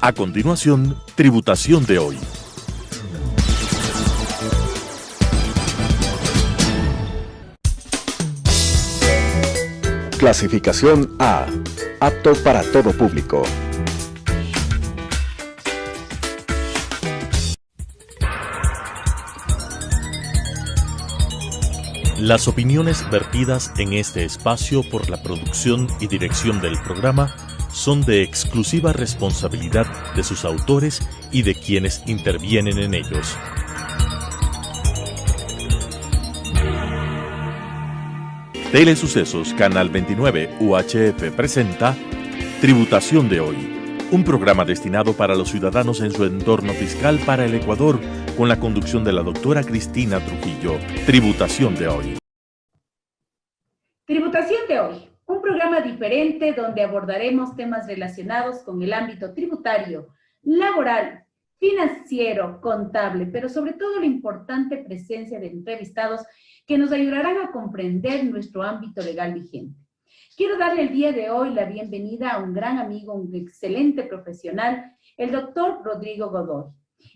A continuación, Tributación de hoy. Clasificación A. Apto para todo público. Las opiniones vertidas en este espacio por la producción y dirección del programa son de exclusiva responsabilidad de sus autores y de quienes intervienen en ellos. Telesucesos Canal 29 UHF presenta Tributación de hoy, un programa destinado para los ciudadanos en su entorno fiscal para el Ecuador, con la conducción de la doctora Cristina Trujillo. Tributación de hoy. Tributación de hoy, un programa diferente donde abordaremos temas relacionados con el ámbito tributario, laboral, financiero, contable, pero sobre todo la importante presencia de entrevistados que nos ayudarán a comprender nuestro ámbito legal vigente. Quiero darle el día de hoy la bienvenida a un gran amigo, un excelente profesional, el doctor Rodrigo Godoy.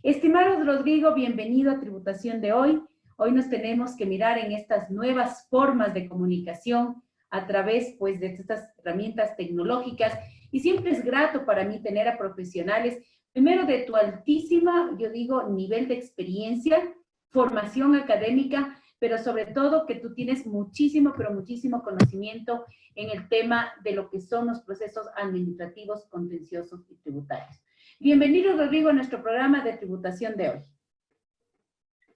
Estimado Rodrigo, bienvenido a Tributación de hoy. Hoy nos tenemos que mirar en estas nuevas formas de comunicación a través, pues, de estas herramientas tecnológicas, y siempre es grato para mí tener a profesionales, primero de tu altísima, yo digo, nivel de experiencia, formación académica, pero sobre todo que tú tienes muchísimo, pero muchísimo conocimiento en el tema de lo que son los procesos administrativos, contenciosos y tributarios. Bienvenido, Rodrigo, a nuestro programa de Tributación de hoy.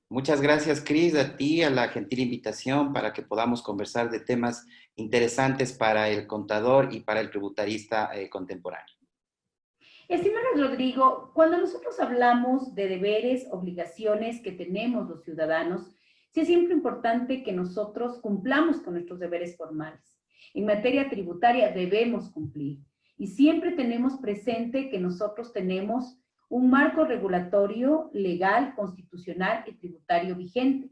Muchas gracias, Cris, a ti, a la gentil invitación para que podamos conversar de temas interesantes para el contador y para el tributarista contemporáneo. Estimado Rodrigo, cuando nosotros hablamos de deberes, obligaciones que tenemos los ciudadanos, sí es siempre importante que nosotros cumplamos con nuestros deberes formales. En materia tributaria debemos cumplir y siempre tenemos presente que nosotros tenemos un marco regulatorio, legal, constitucional y tributario vigente.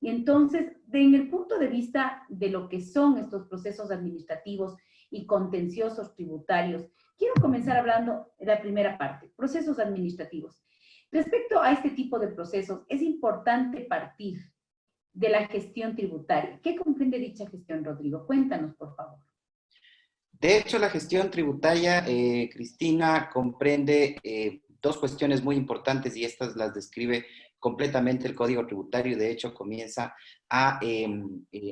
Y entonces, en el punto de vista de lo que son estos procesos administrativos y contenciosos tributarios, quiero comenzar hablando de la primera parte, procesos administrativos. Respecto a este tipo de procesos, es importante partir de la gestión tributaria. ¿Qué comprende dicha gestión, Rodrigo? Cuéntanos, por favor. De hecho, la gestión tributaria, Cristina, comprende dos cuestiones muy importantes, y estas las describe completamente el Código Tributario, y de hecho comienza a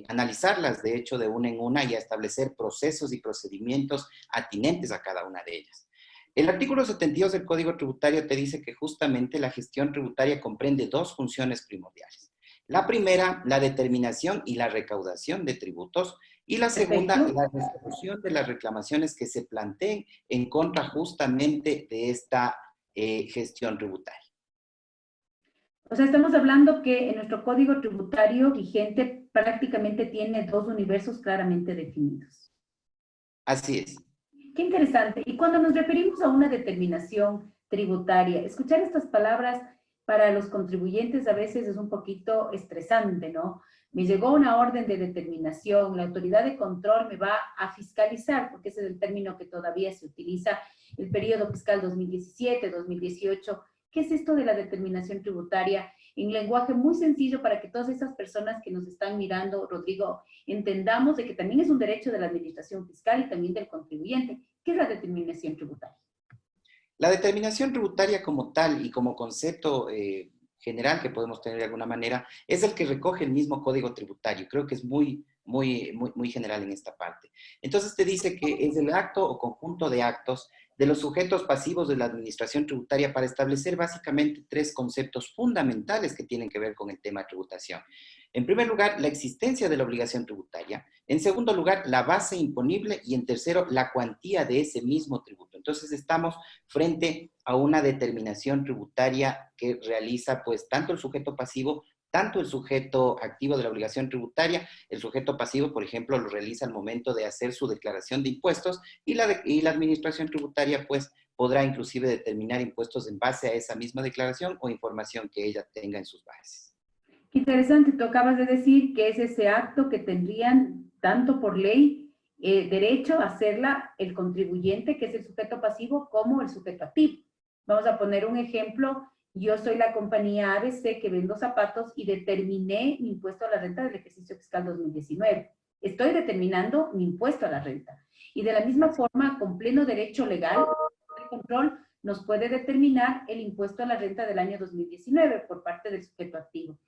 analizarlas, de hecho, de una en una, y a establecer procesos y procedimientos atinentes a cada una de ellas. El artículo 72 del Código Tributario te dice que justamente la gestión tributaria comprende dos funciones primordiales. La primera, la determinación y la recaudación de tributos, y la segunda, la resolución de las reclamaciones que se planteen en contra justamente de esta gestión tributaria. O sea, estamos hablando que en nuestro código tributario vigente prácticamente tiene dos universos claramente definidos. Así es. Qué interesante. Y cuando nos referimos a una determinación tributaria, escuchar estas palabras para los contribuyentes a veces es un poquito estresante, ¿no? Me llegó una orden de determinación, la autoridad de control me va a fiscalizar, porque ese es el término que todavía se utiliza, el periodo fiscal 2017-2018. ¿Qué es esto de la determinación tributaria? En lenguaje muy sencillo para que todas esas personas que nos están mirando, Rodrigo, entendamos de que también es un derecho de la administración fiscal y también del contribuyente. ¿Qué es la determinación tributaria? La determinación tributaria como tal y como concepto general que podemos tener de alguna manera es el que recoge el mismo Código Tributario. Creo que es muy general en esta parte. Entonces te dice que es el acto o conjunto de actos de los sujetos pasivos de la administración tributaria para establecer básicamente tres conceptos fundamentales que tienen que ver con el tema de tributación. En primer lugar, la existencia de la obligación tributaria. En segundo lugar, la base imponible. Y en tercero, la cuantía de ese mismo tributo. Entonces, estamos frente a una determinación tributaria que realiza, pues, tanto el sujeto pasivo, tanto el sujeto activo de la obligación tributaria. El sujeto pasivo, por ejemplo, lo realiza al momento de hacer su declaración de impuestos, y la administración tributaria, pues, podrá inclusive determinar impuestos en base a esa misma declaración o información que ella tenga en sus bases. Qué interesante, tú acabas de decir que es ese acto que tendrían, tanto por ley, derecho a hacerla el contribuyente, que es el sujeto pasivo, como el sujeto activo. Vamos a poner un ejemplo. Yo soy la compañía ABC que vendo zapatos y determiné mi impuesto a la renta del ejercicio fiscal 2019. Estoy determinando mi impuesto a la renta. Y de la misma forma, con pleno derecho legal, el control nos puede determinar el impuesto a la renta del año 2019 por parte del sujeto activo.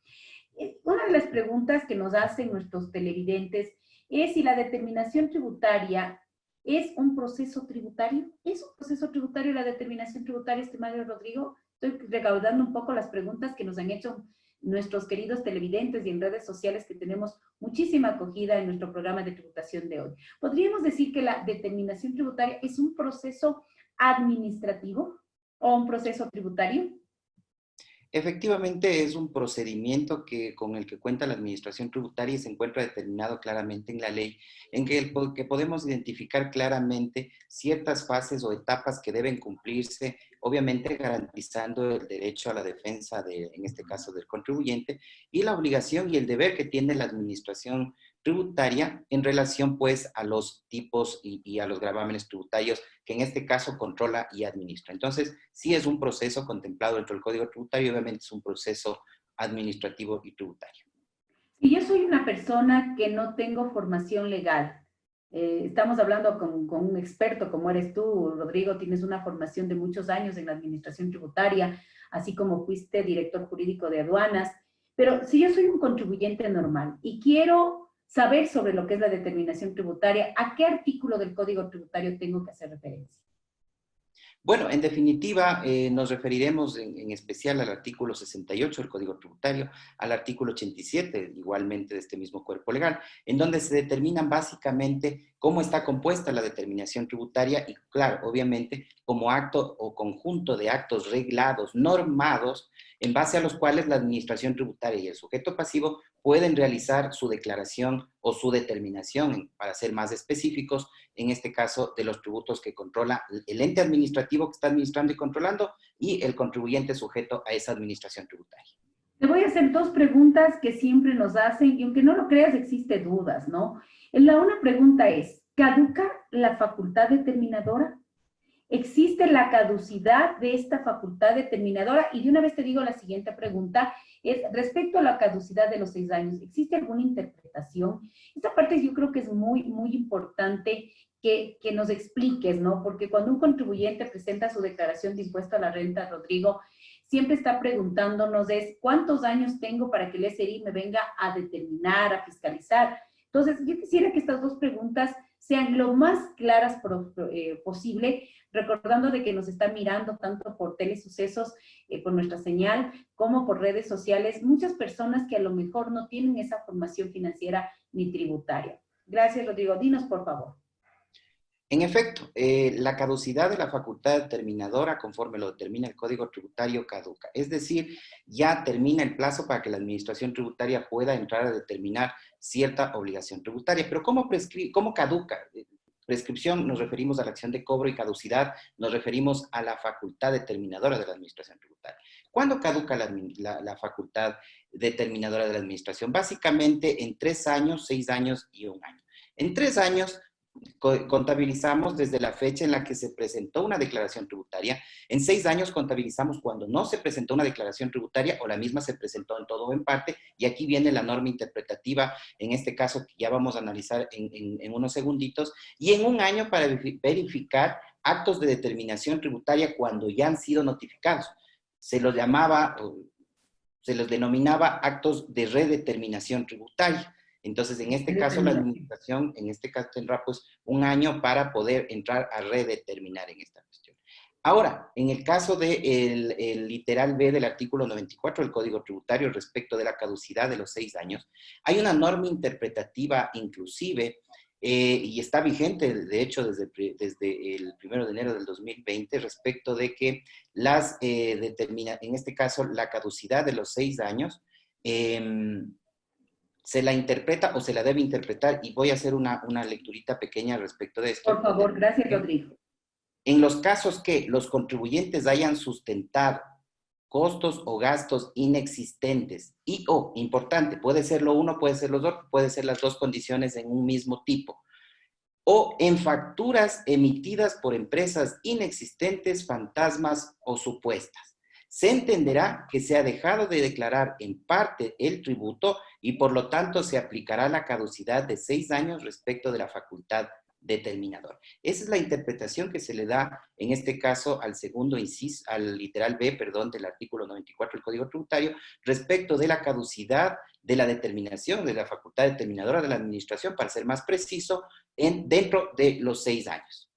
Una de las preguntas que nos hacen nuestros televidentes es si la determinación tributaria es un proceso tributario. ¿Es un proceso tributario la determinación tributaria, estimado Rodrigo? Estoy recaudando un poco las preguntas que nos han hecho nuestros queridos televidentes y en redes sociales, que tenemos muchísima acogida en nuestro programa de tributación de hoy. ¿Podríamos decir que la determinación tributaria es un proceso administrativo o un proceso tributario? Efectivamente, es un procedimiento con el que cuenta la administración tributaria y se encuentra determinado claramente en la ley, en que podemos identificar claramente ciertas fases o etapas que deben cumplirse, obviamente garantizando el derecho a la defensa, en este caso del contribuyente, y la obligación y el deber que tiene la administración tributaria en relación pues a los tipos y a los gravámenes tributarios que en este caso controla y administra. Entonces, sí es un proceso contemplado dentro del Código Tributario y obviamente es un proceso administrativo y tributario. Si yo soy una persona que no tengo formación legal, estamos hablando con un experto como eres tú, Rodrigo, tienes una formación de muchos años en la administración tributaria, así como fuiste director jurídico de aduanas, pero si yo soy un contribuyente normal y quiero saber sobre lo que es la determinación tributaria, ¿a qué artículo del Código Tributario tengo que hacer referencia? Bueno, en definitiva, nos referiremos en especial al artículo 68 del Código Tributario, al artículo 87, igualmente de este mismo cuerpo legal, en donde se determinan básicamente cómo está compuesta la determinación tributaria y, claro, obviamente, como acto o conjunto de actos reglados, normados, en base a los cuales la administración tributaria y el sujeto pasivo pueden realizar su declaración o su determinación, para ser más específicos, en este caso de los tributos que controla el ente administrativo que está administrando y controlando y el contribuyente sujeto a esa administración tributaria. Te voy a hacer dos preguntas que siempre nos hacen, y aunque no lo creas, existe dudas, ¿no? Una pregunta es, ¿caduca la facultad determinadora? ¿Existe la caducidad de esta facultad determinadora? Y de una vez te digo la siguiente pregunta, es respecto a la caducidad de los 6 años, ¿existe alguna interpretación? Esta parte yo creo que es muy importante que nos expliques, ¿no? Porque cuando un contribuyente presenta su declaración de impuesto a la renta, Rodrigo, siempre está preguntándonos ¿cuántos años tengo para que el SRI me venga a determinar, a fiscalizar? Entonces, yo quisiera que estas dos preguntas sean lo más claras posible, recordando de que nos están mirando tanto por Telesucesos, por nuestra señal, como por redes sociales, muchas personas que a lo mejor no tienen esa formación financiera ni tributaria. Gracias, Rodrigo. Dinos, por favor. En efecto, la caducidad de la facultad determinadora, conforme lo determina el Código Tributario, caduca. Es decir, ya termina el plazo para que la administración tributaria pueda entrar a determinar cierta obligación tributaria. Pero ¿cómo caduca? Prescripción nos referimos a la acción de cobro y caducidad nos referimos a la facultad determinadora de la administración tributaria. ¿Cuándo caduca la facultad determinadora de la administración? Básicamente en 3 años, 6 años y 1 año. En 3 años contabilizamos desde la fecha en la que se presentó una declaración tributaria. En 6 años contabilizamos cuando no se presentó una declaración tributaria o la misma se presentó en todo o en parte, y aquí viene la norma interpretativa, en este caso que ya vamos a analizar en unos segunditos, y en 1 año para verificar actos de determinación tributaria cuando ya han sido notificados. Se los denominaba actos de redeterminación tributaria. Entonces, en este caso, la administración, tendrá pues 1 año para poder entrar a redeterminar en esta cuestión. Ahora, en el caso del literal B del artículo 94 del Código Tributario respecto de la caducidad de los 6 años, hay una norma interpretativa inclusive, y está vigente, de hecho, desde el 1 de enero del 2020, respecto de que en este caso, la caducidad de los 6 años, se la interpreta o se la debe interpretar, y voy a hacer una lecturita pequeña respecto de esto. Por favor, gracias, Rodrigo. En los casos que los contribuyentes hayan sustentado costos o gastos inexistentes importante, puede ser lo uno, puede ser los dos, puede ser las dos condiciones en un mismo tipo, o en facturas emitidas por empresas inexistentes, fantasmas o supuestas. Se entenderá que se ha dejado de declarar en parte el tributo y por lo tanto se aplicará la caducidad de 6 años respecto de la facultad determinadora. Esa es la interpretación que se le da en este caso al segundo inciso, al literal B, perdón, del artículo 94 del Código Tributario respecto de la caducidad de la determinación de la facultad determinadora de la administración, para ser más preciso, dentro de los 6 años.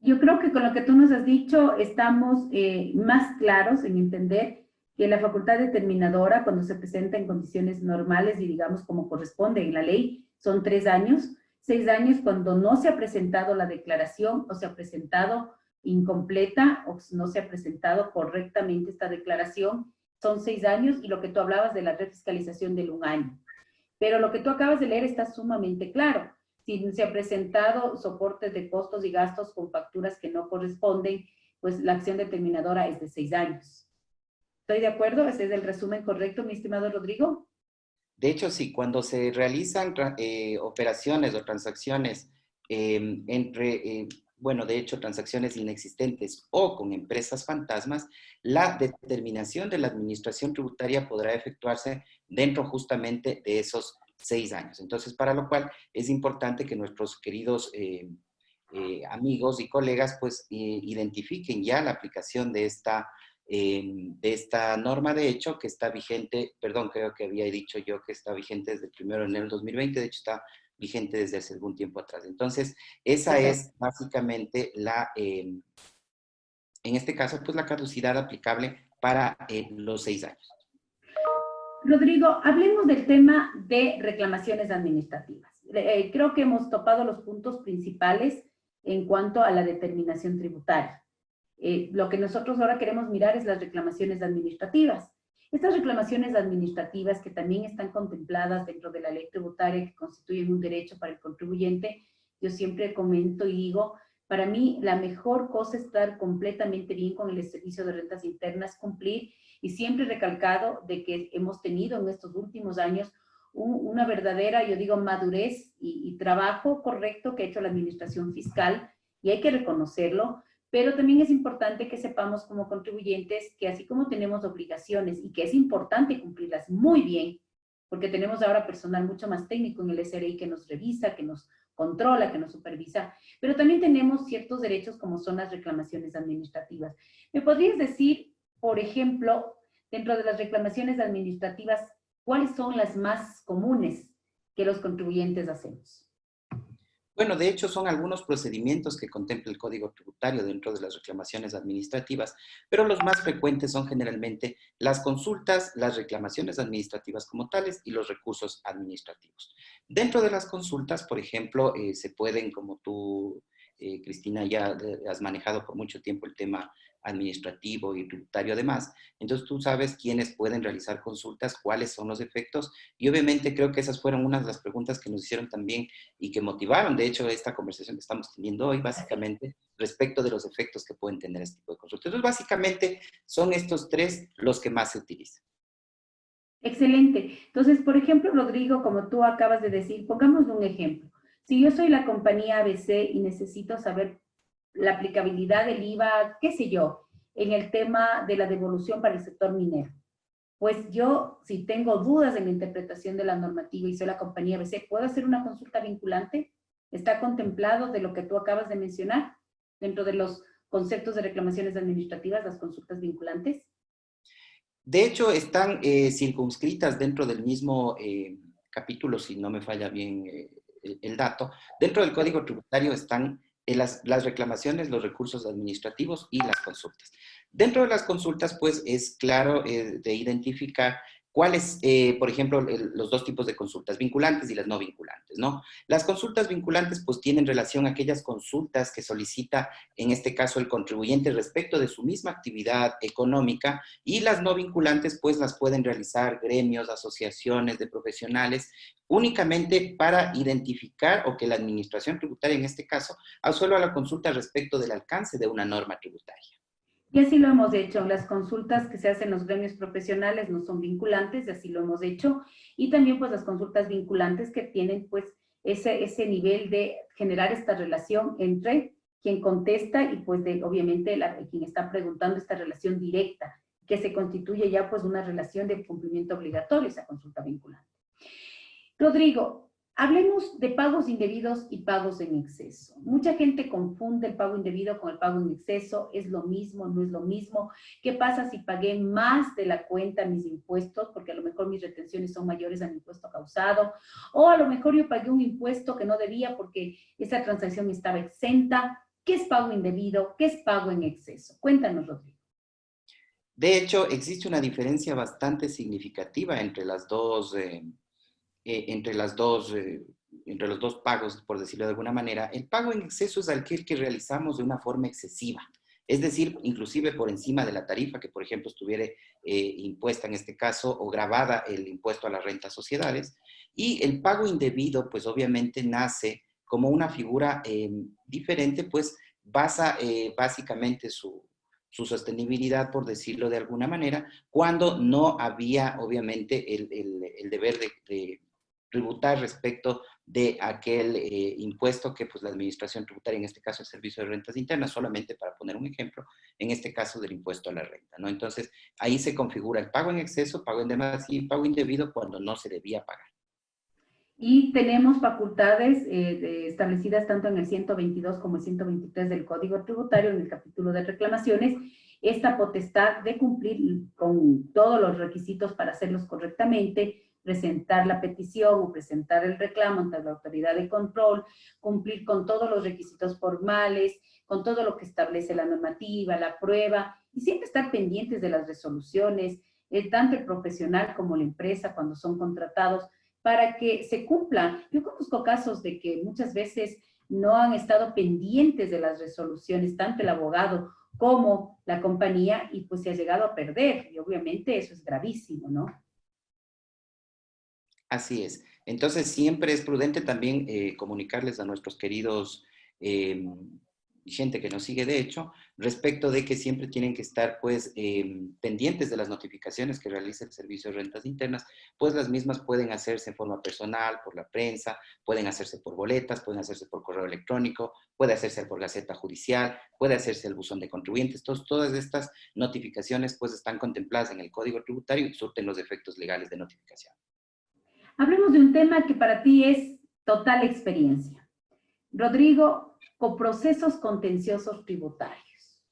Yo creo que con lo que tú nos has dicho estamos más claros en entender que la facultad determinadora, cuando se presenta en condiciones normales y digamos como corresponde en la ley, son 3 años. 6 años cuando no se ha presentado la declaración o se ha presentado incompleta o no se ha presentado correctamente esta declaración, son 6 años, y lo que tú hablabas de la refiscalización del 1 año. Pero lo que tú acabas de leer está sumamente claro. Si se ha presentado soportes de costos y gastos con facturas que no corresponden, pues la acción determinadora es de 6 años. ¿Estoy de acuerdo? ¿Ese es el resumen correcto, mi estimado Rodrigo? De hecho, sí, cuando se realizan operaciones o transacciones bueno, de hecho, transacciones inexistentes o con empresas fantasmas, la determinación de la administración tributaria podrá efectuarse dentro justamente de esos 6 años. Entonces, para lo cual es importante que nuestros queridos amigos y colegas pues identifiquen ya la aplicación de esta norma de hecho que está vigente, perdón, creo que había dicho yo que está vigente desde el 1 de enero del 2020, de hecho está vigente desde hace algún tiempo atrás. Entonces, esa es básicamente en este caso, pues la caducidad aplicable para los 6 años. Rodrigo, hablemos del tema de reclamaciones administrativas. Creo que hemos topado los puntos principales en cuanto a la determinación tributaria. Lo que nosotros ahora queremos mirar es las reclamaciones administrativas. Estas reclamaciones administrativas que también están contempladas dentro de la ley tributaria, que constituyen un derecho para el contribuyente, yo siempre comento y digo, para mí la mejor cosa es estar completamente bien con el servicio de rentas internas, cumplir, y siempre he recalcado de que hemos tenido en estos últimos años una verdadera, yo digo, madurez y trabajo correcto que ha hecho la administración fiscal, y hay que reconocerlo. Pero también es importante que sepamos como contribuyentes que así como tenemos obligaciones y que es importante cumplirlas muy bien, porque tenemos ahora personal mucho más técnico en el SRI que nos revisa, que nos controla, que nos supervisa, pero también tenemos ciertos derechos como son las reclamaciones administrativas. ¿Me podrías decir, por ejemplo, dentro de las reclamaciones administrativas, cuáles son las más comunes que los contribuyentes hacemos? Bueno, de hecho son algunos procedimientos que contempla el Código Tributario dentro de las reclamaciones administrativas, pero los más frecuentes son generalmente las consultas, las reclamaciones administrativas como tales y los recursos administrativos. Dentro de las consultas, por ejemplo, se pueden, como tú, Cristina, ya has manejado por mucho tiempo el tema administrativo y tributario además, entonces tú sabes quiénes pueden realizar consultas, cuáles son los efectos, y obviamente creo que esas fueron unas de las preguntas que nos hicieron también y que motivaron, de hecho, esta conversación que estamos teniendo hoy, básicamente, respecto de los efectos que pueden tener este tipo de consultas. Entonces, básicamente, son estos 3 los que más se utilizan. Excelente. Entonces, por ejemplo, Rodrigo, como tú acabas de decir, pongamos un ejemplo. Si yo soy la compañía ABC y necesito saber la aplicabilidad del IVA, qué sé yo, en el tema de la devolución para el sector minero, pues yo, si tengo dudas en la interpretación de la normativa y soy la compañía ABC, ¿puedo hacer una consulta vinculante? ¿Está contemplado de lo que tú acabas de mencionar dentro de los conceptos de reclamaciones administrativas, las consultas vinculantes? De hecho, están circunscritas dentro del mismo capítulo, si no me falla bien el dato. Dentro del Código Tributario están las reclamaciones, los recursos administrativos y las consultas. Dentro de las consultas, pues, es claro de identificar cuáles, por ejemplo, los 2 tipos de consultas, vinculantes y las no vinculantes, ¿no? Las consultas vinculantes, pues, tienen relación a aquellas consultas que solicita, en este caso, el contribuyente respecto de su misma actividad económica, y las no vinculantes, pues, las pueden realizar gremios, asociaciones de profesionales, únicamente para identificar o que la administración tributaria, en este caso, absuelva la consulta respecto del alcance de una norma tributaria. Y así lo hemos hecho. Las consultas que se hacen en los gremios profesionales no son vinculantes, y así lo hemos hecho. Y también pues las consultas vinculantes que tienen pues ese nivel de generar esta relación entre quien contesta y pues obviamente quien está preguntando, esta relación directa, que se constituye ya pues una relación de cumplimiento obligatorio, esa consulta vinculante. Rodrigo, hablemos de pagos indebidos y pagos en exceso. Mucha gente confunde el pago indebido con el pago en exceso. ¿Es lo mismo? ¿No es lo mismo? ¿Qué pasa si pagué más de la cuenta mis impuestos? Porque a lo mejor mis retenciones son mayores al impuesto causado. O a lo mejor yo pagué un impuesto que no debía porque esa transacción estaba exenta. ¿Qué es pago indebido? ¿Qué es pago en exceso? Cuéntanos, Rodrigo. De hecho, existe una diferencia bastante significativa entre los dos pagos, por decirlo de alguna manera. El pago en exceso es aquel que realizamos de una forma excesiva, es decir, inclusive por encima de la tarifa que, por ejemplo, estuviera impuesta en este caso o grabada el impuesto a las rentas sociedades. Y el pago indebido, pues obviamente nace como una figura diferente, pues basa básicamente su sostenibilidad, por decirlo de alguna manera, cuando no había, obviamente, el deber de tributar respecto de aquel impuesto que pues, la administración tributaria, en este caso el Servicio de Rentas Internas, solamente para poner un ejemplo, en este caso del impuesto a la renta, ¿no? Entonces, ahí se configura el pago en exceso, pago en demasía y pago indebido cuando no se debía pagar. Y tenemos facultades establecidas tanto en el 122 como el 123 del Código Tributario, en el capítulo de reclamaciones, esta potestad de cumplir con todos los requisitos para hacerlos correctamente, presentar la petición o presentar el reclamo ante la autoridad de control, cumplir con todos los requisitos formales, con todo lo que establece la normativa, la prueba, y siempre estar pendientes de las resoluciones, tanto el profesional como la empresa cuando son contratados, para que se cumplan. Yo conozco casos de que muchas veces no han estado pendientes de las resoluciones, tanto el abogado como la compañía, y pues se ha llegado a perder, y obviamente eso es gravísimo, ¿no? Así es. Entonces, siempre es prudente también comunicarles a nuestros queridos gente que nos sigue, de hecho, respecto de que siempre tienen que estar, pues, pendientes de las notificaciones que realiza el Servicio de Rentas Internas, pues las mismas pueden hacerse en forma personal, por la prensa, pueden hacerse por boletas, pueden hacerse por correo electrónico, puede hacerse por Gaceta Judicial, puede hacerse el buzón de contribuyentes. Todas estas notificaciones, pues, están contempladas en el Código Tributario y surten los efectos legales de notificación. Hablemos de un tema que para ti es total experiencia. Rodrigo, con procesos contenciosos tributarios.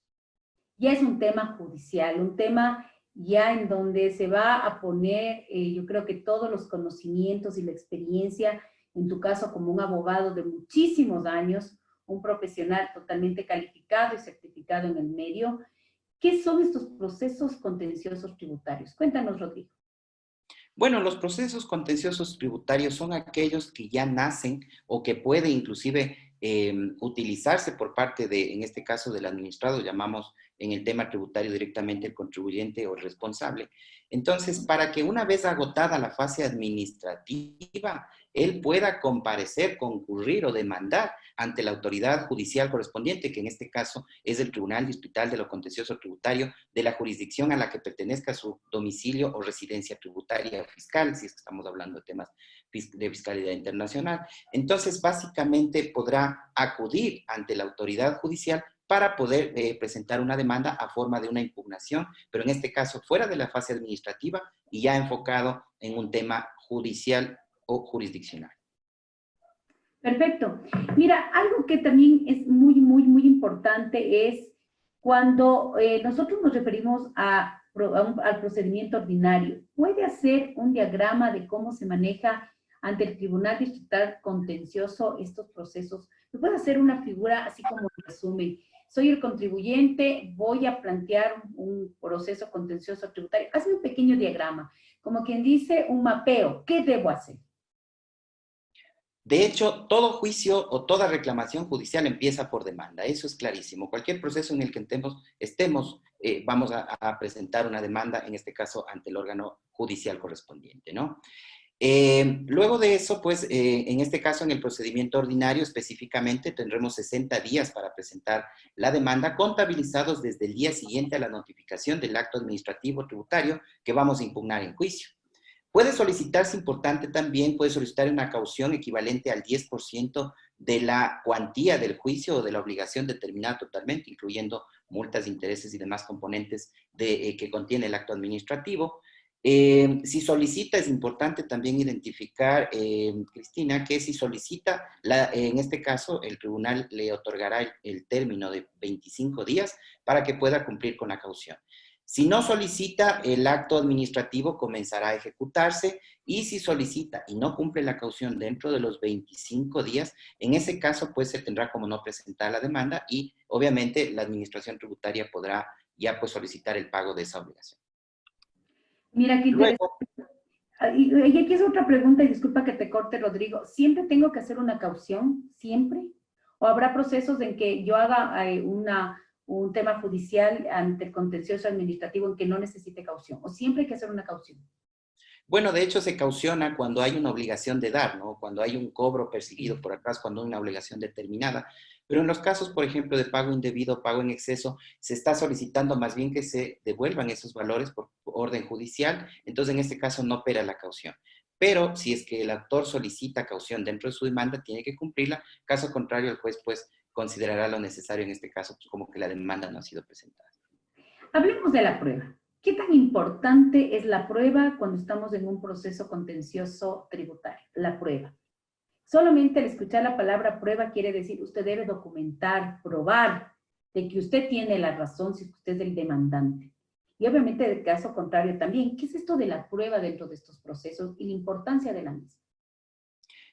Ya es un tema judicial, un tema ya en donde se va a poner, yo creo que todos los conocimientos y la experiencia, en tu caso como un abogado de muchísimos años, un profesional totalmente calificado y certificado en el medio. ¿Qué son estos procesos contenciosos tributarios? Cuéntanos, Rodrigo. Bueno, los procesos contenciosos tributarios son aquellos que ya nacen o que puede inclusive utilizarse por parte de, en este caso, del administrado, llamamos en el tema tributario directamente el contribuyente o el responsable. Entonces, para que una vez agotada la fase administrativa, él pueda comparecer, concurrir o demandar ante la autoridad judicial correspondiente, que en este caso es el Tribunal Distrital de lo Contencioso Tributario de la jurisdicción a la que pertenezca su domicilio o residencia tributaria o fiscal, si es que estamos hablando de temas de fiscalidad internacional. Entonces, básicamente podrá acudir ante la autoridad judicial para poder presentar una demanda a forma de una impugnación, pero en este caso fuera de la fase administrativa y ya enfocado en un tema judicial o jurisdiccional. Perfecto. Mira, algo que también es muy importante es cuando nosotros nos referimos al procedimiento ordinario. ¿Puede hacer un diagrama de cómo se maneja ante el Tribunal Distrital Contencioso estos procesos? ¿Me puede hacer una figura así como un resumen? Soy el contribuyente, voy a plantear un proceso contencioso tributario. Hazme un pequeño diagrama, como quien dice un mapeo. ¿Qué debo hacer? De hecho, todo juicio o toda reclamación judicial empieza por demanda. Eso es clarísimo. Cualquier proceso en el que estemos, vamos a presentar una demanda, en este caso, ante el órgano judicial correspondiente, ¿no? Luego de eso, pues, en este caso, en el procedimiento ordinario específicamente, tendremos 60 días para presentar la demanda, contabilizados desde el día siguiente a la notificación del acto administrativo tributario que vamos a impugnar en juicio. Puede solicitarse, importante también, puede solicitar una caución equivalente al 10% de la cuantía del juicio o de la obligación determinada totalmente, incluyendo multas, intereses y demás componentes que contiene el acto administrativo. Si solicita, es importante también identificar, Cristina, que si solicita, en este caso, el tribunal le otorgará el término de 25 días para que pueda cumplir con la caución. Si no solicita, el acto administrativo comenzará a ejecutarse, y si solicita y no cumple la caución dentro de los 25 días, en ese caso pues se tendrá como no presentar la demanda, y obviamente la administración tributaria podrá ya pues solicitar el pago de esa obligación. Mira, qué interesante. Luego, Y aquí es otra pregunta, y disculpa que te corte, Rodrigo. ¿Siempre tengo que hacer una caución? ¿Siempre? ¿O habrá procesos en que yo haga un tema judicial ante el contencioso administrativo en que no necesite caución? ¿O siempre hay que hacer una caución? bueno, de hecho se cautiona cuando hay una obligación de dar, ¿no? Cuando hay un cobro perseguido por atrás, cuando hay una obligación determinada. Pero en los casos, por ejemplo, de pago indebido, pago en exceso, se está solicitando más bien que se devuelvan esos valores por orden judicial. Entonces, en este caso no opera la caución. Pero si es que el actor solicita caución dentro de su demanda, tiene que cumplirla. Caso contrario, el juez pues considerará lo necesario en este caso, pues, como que la demanda no ha sido presentada. Hablemos de la prueba. ¿Qué tan importante es la prueba cuando estamos en un proceso contencioso tributario? La prueba. Solamente al escuchar la palabra prueba quiere decir usted debe documentar, probar de que usted tiene la razón si usted es el demandante. Y obviamente, del caso contrario también. ¿Qué es esto de la prueba dentro de estos procesos y la importancia de la misma?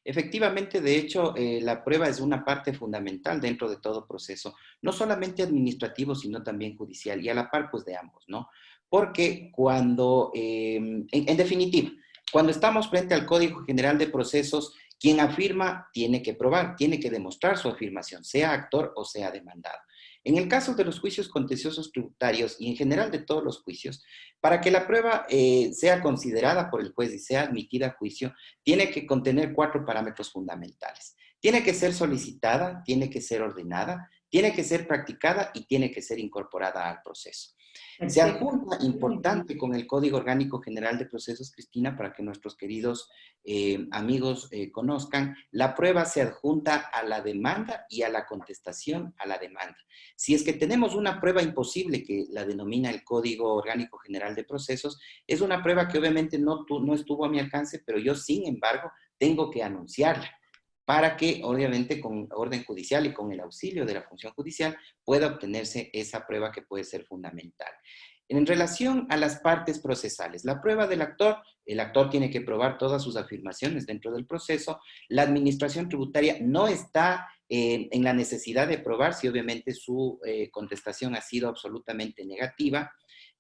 Efectivamente, de hecho, la prueba es una parte fundamental dentro de todo proceso, no solamente administrativo, sino también judicial, y a la par, pues, de ambos, ¿no? Porque cuando, en definitiva, cuando estamos frente al Código General de Procesos, quien afirma tiene que probar, tiene que demostrar su afirmación, sea actor o sea demandado. En el caso de los juicios contenciosos tributarios y en general de todos los juicios, para que la prueba sea considerada por el juez y sea admitida a juicio, tiene que contener 4 parámetros fundamentales. Tiene que ser solicitada, tiene que ser ordenada, tiene que ser practicada y tiene que ser incorporada al proceso. Se adjunta, importante, con el Código Orgánico General de Procesos, Cristina, para que nuestros queridos amigos conozcan, la prueba se adjunta a la demanda y a la contestación a la demanda. Si es que tenemos una prueba imposible, que la denomina el Código Orgánico General de Procesos, es una prueba que obviamente no estuvo a mi alcance, pero yo, sin embargo, tengo que anunciarla, para que, obviamente, con orden judicial y con el auxilio de la función judicial, pueda obtenerse esa prueba que puede ser fundamental. En relación a las partes procesales, la prueba del actor, el actor tiene que probar todas sus afirmaciones dentro del proceso. La administración tributaria no está en la necesidad de probar si obviamente su contestación ha sido absolutamente negativa.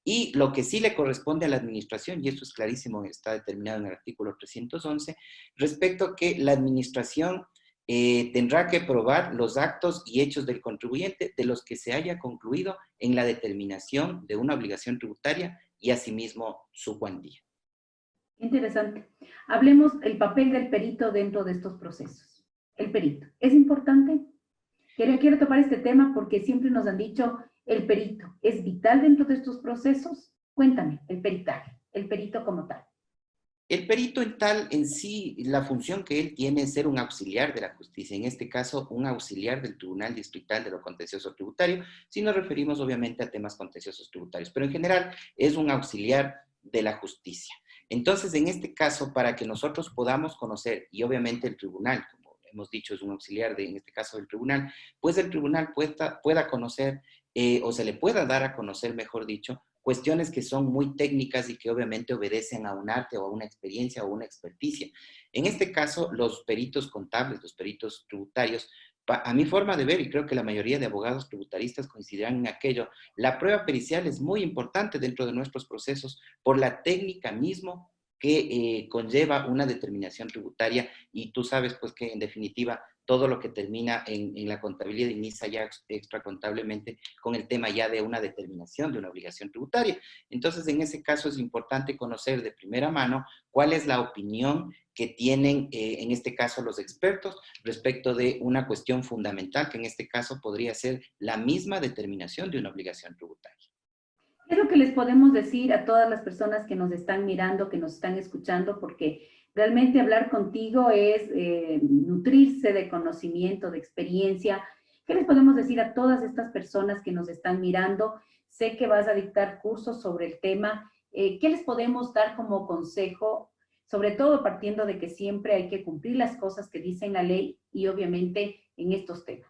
Y lo que sí le corresponde a la administración, y esto es clarísimo, está determinado en el artículo 311, respecto a que la administración tendrá que probar los actos y hechos del contribuyente de los que se haya concluido en la determinación de una obligación tributaria y asimismo su cuantía. Interesante. Hablemos del papel del perito dentro de estos procesos. El perito, ¿es importante? Quiero topar este tema porque siempre nos han dicho el perito es vital dentro de estos procesos. Cuéntame, el peritaje, el perito como tal. El perito en sí, la función que él tiene es ser un auxiliar de la justicia, en este caso un auxiliar del Tribunal Distrital de lo Contencioso Tributario, si nos referimos obviamente a temas contenciosos tributarios, pero en general es un auxiliar de la justicia. Entonces, en este caso, para que nosotros podamos conocer, y obviamente el tribunal, como hemos dicho, es un auxiliar en este caso del tribunal, pues el tribunal pueda conocer, o se le pueda dar a conocer, mejor dicho, cuestiones que son muy técnicas y que obviamente obedecen a un arte o a una experiencia o una experticia. En este caso, los peritos contables, los peritos tributarios, a mi forma de ver, y creo que la mayoría de abogados tributaristas coincidirán en aquello, la prueba pericial es muy importante dentro de nuestros procesos por la técnica mismo que conlleva una determinación tributaria, y tú sabes pues que en definitiva todo lo que termina en la contabilidad inicia ya extracontablemente con el tema ya de una determinación de una obligación tributaria. Entonces, en ese caso es importante conocer de primera mano cuál es la opinión que tienen, en este caso, los expertos respecto de una cuestión fundamental, que en este caso podría ser la misma determinación de una obligación tributaria. ¿Qué es lo que les podemos decir a todas las personas que nos están mirando, que nos están escuchando? Porque realmente hablar contigo es nutrirse de conocimiento, de experiencia. ¿Qué les podemos decir a todas estas personas que nos están mirando? Sé que vas a dictar cursos sobre el tema. ¿Qué les podemos dar como consejo? Sobre todo partiendo de que siempre hay que cumplir las cosas que dice la ley y obviamente en estos temas.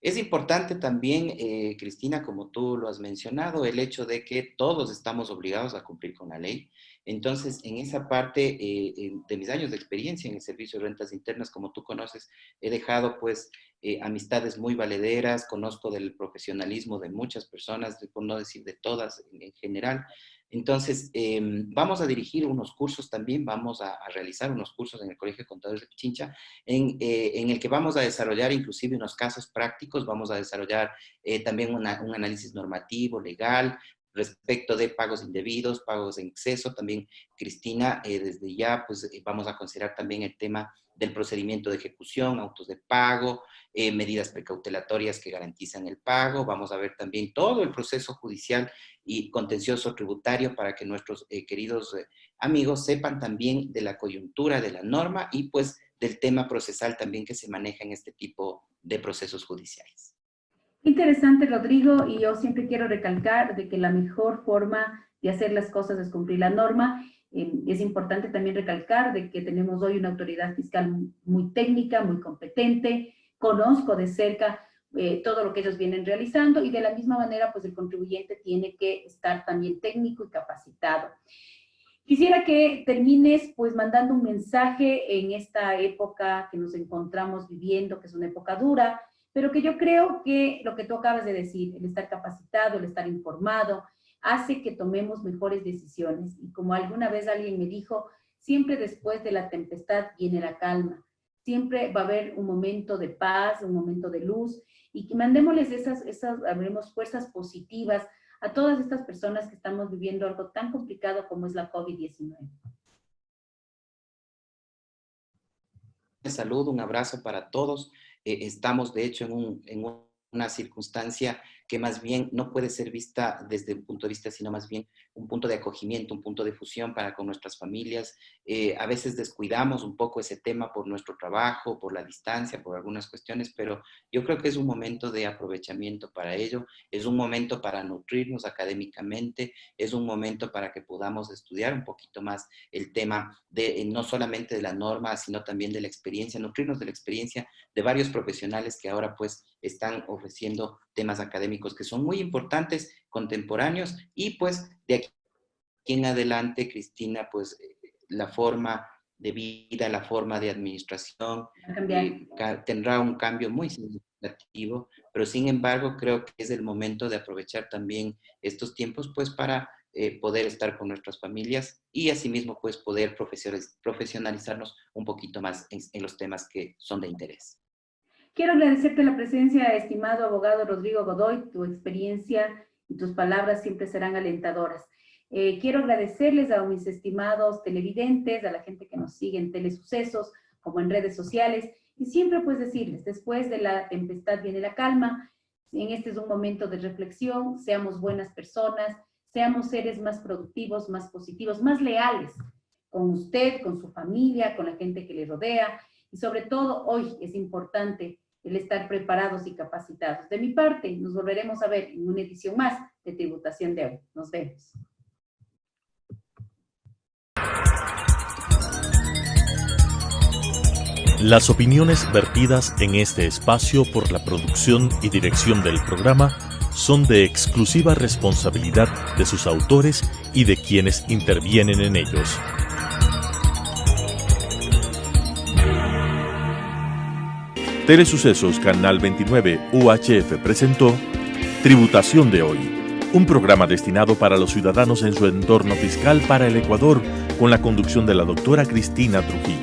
Es importante también, Cristina, como tú lo has mencionado, el hecho de que todos estamos obligados a cumplir con la ley. Entonces, en esa parte de mis años de experiencia en el Servicio de Rentas Internas, como tú conoces, he dejado pues amistades muy valederas, conozco del profesionalismo de muchas personas, por no decir de todas en general. Entonces, vamos a dirigir unos cursos también, vamos a realizar unos cursos en el Colegio de Contadores de Pichincha, en el que vamos a desarrollar inclusive unos casos prácticos, vamos a desarrollar también un análisis normativo, legal, respecto de pagos indebidos, pagos en exceso. También, Cristina, desde ya pues vamos a considerar también el tema del procedimiento de ejecución, autos de pago, medidas precautelatorias que garantizan el pago. Vamos a ver también todo el proceso judicial y contencioso tributario para que nuestros queridos amigos sepan también de la coyuntura de la norma y pues del tema procesal también que se maneja en este tipo de procesos judiciales. Interesante, Rodrigo, y yo siempre quiero recalcar de que la mejor forma de hacer las cosas es cumplir la norma. Es importante también recalcar de que tenemos hoy una autoridad fiscal muy técnica, muy competente. Conozco de cerca todo lo que ellos vienen realizando y de la misma manera, pues el contribuyente tiene que estar también técnico y capacitado. Quisiera que termines pues mandando un mensaje en esta época que nos encontramos viviendo, que es una época dura, pero que yo creo que lo que tú acabas de decir, el estar capacitado, el estar informado, hace que tomemos mejores decisiones. Y como alguna vez alguien me dijo, siempre después de la tempestad viene la calma. Siempre va a haber un momento de paz, un momento de luz, y que mandémosles abrimos fuerzas positivas a todas estas personas que estamos viviendo algo tan complicado como es la COVID-19. Salud, un abrazo para todos. Estamos, de hecho, en una circunstancia que más bien no puede ser vista desde un punto de vista, sino más bien un punto de acogimiento, un punto de fusión para con nuestras familias. A veces descuidamos un poco ese tema por nuestro trabajo, por la distancia, por algunas cuestiones, pero yo creo que es un momento de aprovechamiento para ello, es un momento para nutrirnos académicamente, es un momento para que podamos estudiar un poquito más el tema de no solamente de la norma, sino también de la experiencia, nutrirnos de la experiencia de varios profesionales que ahora pues están ofreciendo temas académicos que son muy importantes, contemporáneos, y pues de aquí en adelante, Cristina, pues la forma de vida, la forma de administración tendrá un cambio muy significativo, pero sin embargo creo que es el momento de aprovechar también estos tiempos pues para poder estar con nuestras familias y asimismo pues poder profesionalizarnos un poquito más en los temas que son de interés. Quiero agradecerte la presencia, estimado abogado Rodrigo Godoy. Tu experiencia y tus palabras siempre serán alentadoras. Quiero agradecerles a mis estimados televidentes, a la gente que nos sigue en Telesucesos, como en redes sociales, y siempre pues decirles, después de la tempestad viene la calma. Este es un momento de reflexión, seamos buenas personas, seamos seres más productivos, más positivos, más leales con usted, con su familia, con la gente que le rodea. Y sobre todo, hoy es importante el estar preparados y capacitados. De mi parte, nos volveremos a ver en una edición más de Tributación de Hoy. Nos vemos. Las opiniones vertidas en este espacio por la producción y dirección del programa son de exclusiva responsabilidad de sus autores y de quienes intervienen en ellos. Telesucesos Canal 29 UHF presentó Tributación de Hoy, un programa destinado para los ciudadanos en su entorno fiscal para el Ecuador, con la conducción de la doctora Cristina Trujillo.